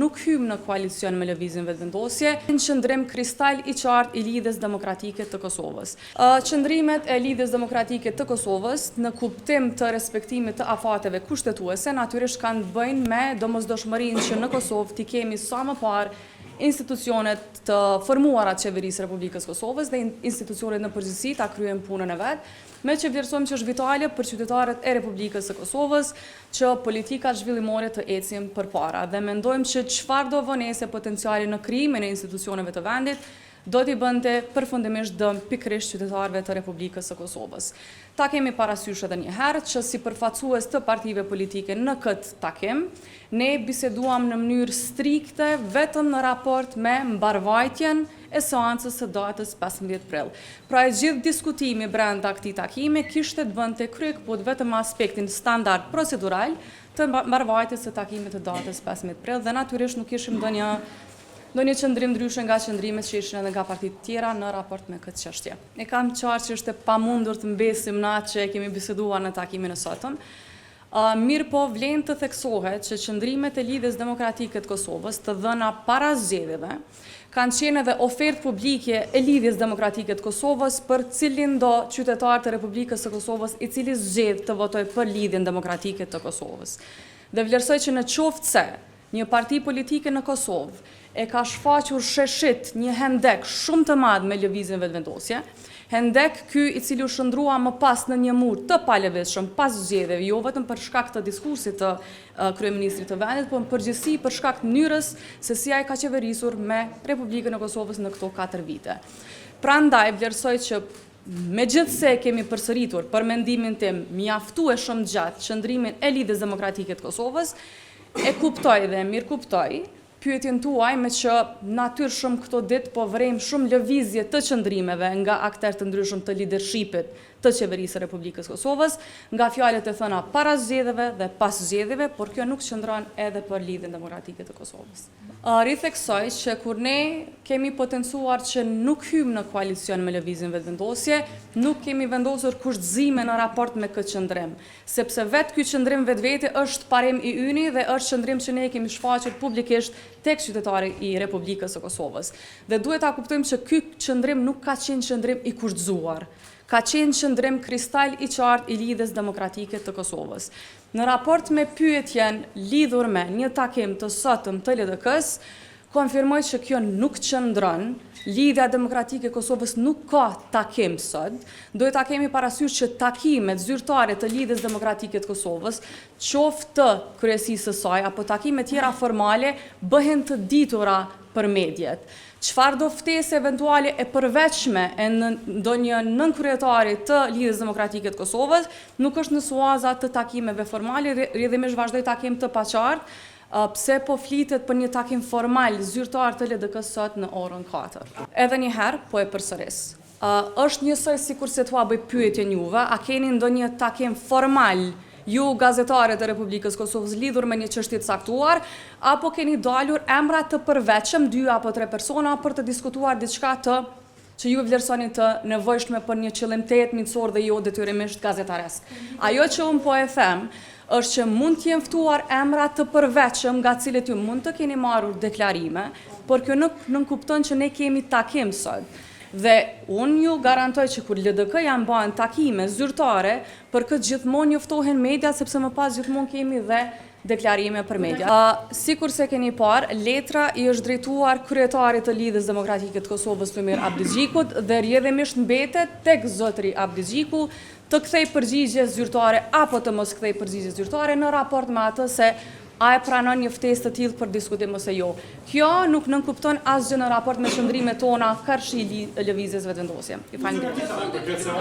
nuk hym në koalicion me Lëvizjen Vetëvendosje, në qëndrim kristal i qartë i Lidhjes Demokratike të Kosovës. Qëndrimet e Lidhjes Demokratike të Kosovës në kuptim të respektimit të afateve kushtetuese natyrisht kanë të bëjnë me domosdoshmërinë që në Kosovë t'i kemi sa më parë institucionet të formuara të qeverisë Republikës Kosovës dhe institucionet në përgjithësi ta kryejnë punën e vet, me që vlerësojmë që është vitale për qytetarët e Republikës së Kosovës që politika zhvillimore të ecin përpara dhe mendojmë që çfarëdo vonese potenciali në krijimin e institucioneve të vendit do t'i bënte përfundimisht dëm pikërisht qytetarëve të Republikës së Kosovës. Ta kemi parasysh edhe një herë që si përfaqësues të partive politike në këtë takim, ne biseduam në mënyrë strikte vetëm në raport me mbarvajtjen e seancës së datës 15 prill. Pra e gjithë diskutimi brenda këtij takimi kishte të bënte kryekëput vetëm aspektin standard procedural të mbarvajtjes së takimit të datës 15 prill dhe natyrisht nuk kishim ndonjë qëndrim ndryshe nga qëndrimet që ishin edhe nga partitë tjera në raport me këtë çështje. E kam qartë që është e pamundur të mbesim në atë që e kemi biseduar në takimin e sotëm. Mirë po vlen të theksohet që qëndrimet e Lidhjes Demokratike të Kosovës të dhëna para zgjedhjeve kanë qenë edhe ofertë publike e Lidhjes Demokratike të Kosovës për cilin do qytetar të Republikës së Kosovës i cili zgjedh të votojë për Lidhjen Demokratike të Kosovës. Dhe vlerësoj që në qoftë se një parti politike në Kosovë e ka shfaqur sheshit një hendek shumë të madh me Lëvizjen Vetëvendosje, hendek ky i cili u shndrua më pas në një mur të palevizshëm pas zgjedhjeve, jo vetëm për shkak të diskursit të kryeministrit të vendit, por përgjithësi për shkak të mënyrës se si ai ka qeverisur me Republikën e Kosovës në këto 4 vite. Prandaj vlerësoj që megjithse kemi përsëritur për mendimin tim mjaftueshëm gjatë qëndrimin e Lidhjes Demokratike të Kosovës, e kuptoj dhe mirë kuptoj pyetjen tuaj me që natyrshëm këto ditë po vrejmë shumë lëvizje të qëndrimeve nga aktorë të ndryshëm të leadershipit të qeverisë së Republikës Kosovës, nga fjalët e thëna para zgjedhjeve dhe pas zgjedhjeve, por kjo nuk qëndron edhe për Lidhjen Demokratike të Kosovës. Ritheksoj që kur ne kemi potencuar që nuk hym në koalicion me Lëvizjen Vetëvendosje, nuk kemi vendosur kushtëzime në raport me këtë qëndrim, sepse vetë ky qëndrim vetvete është parim i yni dhe është qëndrim që ne kemi shfaqur publikisht tek qytetari i Republikës së Kosovës. Dhe duhet ta kuptojmë që ky qëndrim nuk ka qenë qëndrim i kushtëzuar, ka qenë qëndrim kristal i qartë i Lidhjes Demokratike të Kosovës. Në raport me pyetjen lidhur me një takim të sotëm të LDK-s, konfirmoj që kjo nuk qëndron, Lidhja Demokratike e Kosovës nuk ka takim sot, duhet ta kemi parasysh që takimet zyrtare të Lidhjes Demokratike të Kosovës, qoftë të kryesisë së saj apo takime tjera formale, bëhen të ditura për medjet. Çfarëdo ftesë eventuale e përveçme e ndonjë nënkryetari të Lidhjes Demokratike të Kosovës nuk është në suaza të takimeve formale, rrjedhimisht vazhdoi takim të paqartë, pse po flitet për një takim formal zyrtar të LDK sot në orën 4. Edhe një herë po e përsëris. Është njësoj sikur se t'ua bëj pyetjen juve, a keni ndonjë takim formal ju gazetarët e Republikës Kosovës lidhur me një çështje të caktuar, apo keni dalur emra të përveçëm 2 apo 3 persona për të diskutuar diçka që ju vlerësoni të nevojshme për një qëllim të jetësor dhe jo detyrimisht gazetaresk. Ajo që unë po e them është që mund të jenë ftuar emra të përveçëm nga cilët ju mund të keni marrur deklarime, por kjo nuk nënkupton që ne kemi takim sot. Dhe unë ju garantoj që kur LDK janë bën takime zyrtare, për këtë gjithmonë njoftohen media, sepse më pas gjithmonë kemi dhe deklarime për media. Sikur se keni parë, letra i është drejtuar kryetarit të Lidhjes Demokratike të Kosovës Lumir Abdixhikut dhe rrjedhimisht mbetet tek zotëri Abdixhiku të kthej përgjigje zyrtare apo të mos kthej përgjigje zyrtare në raport me atë se a e pranon një ftesë të tillë për diskutim ose jo. Kjo nuk nënkupton asgjë në raport me qëndrimet tona kërshi Lëvizjes Vetëvendosje. Ju falenderoj.